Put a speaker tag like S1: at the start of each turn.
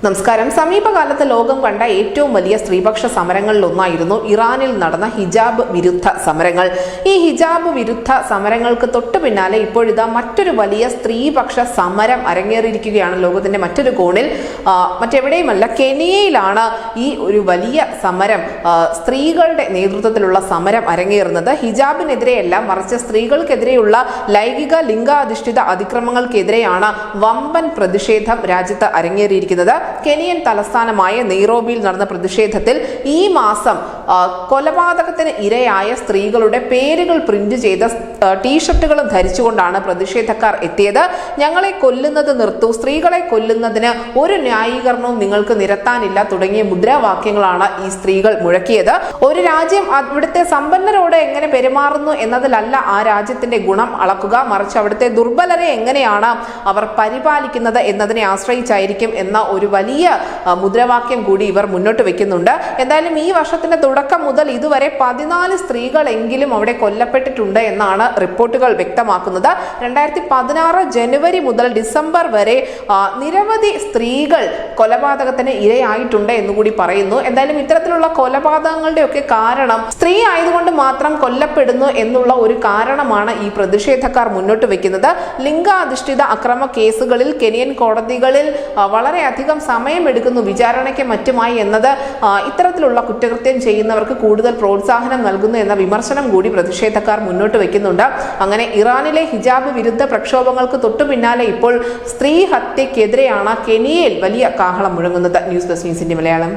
S1: നമസ്കാരം. സമീപകാലത്ത് ലോകം കണ്ട ഏറ്റവും വലിയ സ്ത്രീപക്ഷ സമരങ്ങളിലൊന്നായിരുന്നു ഇറാനിൽ നടന്ന ഹിജാബ് വിരുദ്ധ സമരങ്ങൾ. ഈ ഹിജാബ് വിരുദ്ധ സമരങ്ങൾക്ക് തൊട്ടു പിന്നാലെ ഇപ്പോഴിതാ മറ്റൊരു വലിയ സ്ത്രീപക്ഷ സമരം അരങ്ങേറിയിരിക്കുകയാണ് ലോകത്തിന്റെ മറ്റൊരു കോണിൽ. മറ്റെവിടെയുമല്ല, കെനിയയിലാണ് ഈ ഒരു വലിയ സമരം, സ്ത്രീകളുടെ നേതൃത്വത്തിലുള്ള സമരം അരങ്ങേറുന്നത്. ഹിജാബിനെതിരെയല്ല, മറിച്ച് സ്ത്രീകൾക്കെതിരെയുള്ള ലൈംഗിക ലിംഗാധിഷ്ഠിത അതിക്രമങ്ങൾക്കെതിരെയാണ് വമ്പൻ പ്രതിഷേധം രാജ്യത്ത് അരങ്ങേറിയിരിക്കുന്നത്. കെനിയൻ തലസ്ഥാനമായ നെയ്റോബിയിൽ നടന്ന പ്രതിഷേധത്തിൽ ഈ മാസം കൊലപാതകത്തിന് ഇരയായ സ്ത്രീകളുടെ പേരുകൾ പ്രിന്റ് ചെയ്ത ടീഷർട്ടുകളും ധരിച്ചുകൊണ്ടാണ് പ്രതിഷേധക്കാർ എത്തിയത്. ഞങ്ങളെ കൊല്ലുന്നത് നിർത്തൂ, സ്ത്രീകളെ കൊല്ലുന്നതിന് ഒരു ന്യായീകരണവും നിങ്ങൾക്ക് നിരത്താനില്ല തുടങ്ങിയ മുദ്രാവാക്യങ്ങളാണ് ഈ സ്ത്രീകൾ മുഴക്കിയത്. ഒരു രാജ്യം അവിടുത്തെ സമ്പന്നരോട് എങ്ങനെ പെരുമാറുന്നു എന്നതിലല്ല ആ രാജ്യത്തിന്റെ ഗുണം അളക്കുക, മറിച്ച് അവിടുത്തെ ദുർബലരെ എങ്ങനെയാണ് അവർ പരിപാലിക്കുന്നത് എന്നതിനെ ആശ്രയിച്ചായിരിക്കും എന്ന ഒരു വലിയ മുദ്രാവാക്യം കൂടി ഇവർ മുന്നോട്ട് വെക്കുന്നുണ്ട്. എന്തായാലും ഈ വർഷത്തിന്റെ തുടക്കം മുതൽ ഇതുവരെ 14 സ്ത്രീകളെങ്കിലും അവിടെ കൊല്ലപ്പെട്ടിട്ടുണ്ട് എന്നാണ് റിപ്പോർട്ടുകൾ വ്യക്തമാക്കുന്നത്. 2016 ജനുവരി മുതൽ ഡിസംബർ വരെ നിരവധി സ്ത്രീകൾ കൊലപാതകത്തിന് ഇരയായിട്ടുണ്ട് എന്നുകൂടി പറയുന്നു. എന്തായാലും ഇത്തരത്തിലുള്ള കൊലപാതകങ്ങളുടെ ഒക്കെ കാരണം സ്ത്രീ ആയതുകൊണ്ട് മാത്രം കൊല്ലപ്പെടുന്നു എന്നുള്ള ഒരു കാരണമാണ് ഈ പ്രതിഷേധക്കാർ മുന്നോട്ട് വെക്കുന്നത്. ലിംഗാധിഷ്ഠിത അക്രമ കേസുകളിൽ കെനിയൻ കോടതികളിൽ വളരെയധികം സമയമെടുക്കുന്നു വിചാരണയ്ക്ക് മറ്റുമായി എന്നത് ഇത്തരത്തിലുള്ള കുറ്റകൃത്യം ചെയ്യുന്നവർക്ക് കൂടുതൽ പ്രോത്സാഹനം നൽകുന്നു എന്ന വിമർശനം കൂടി പ്രതിഷേധക്കാർ മുന്നോട്ട് വെക്കുന്നുണ്ട്. അങ്ങനെ ഇറാനിലെ ഹിജാബ് വിരുദ്ധ പ്രക്ഷോഭങ്ങൾക്ക് തൊട്ടു പിന്നാലെ ഇപ്പോൾ സ്ത്രീ ഹത്യക്കെതിരെയാണ് കെനിയയിൽ വലിയ കാഹളം മുഴങ്ങുന്നത്. ന്യൂസ് ഡെസ്ക് ന്യൂസിന്റെ മലയാളം.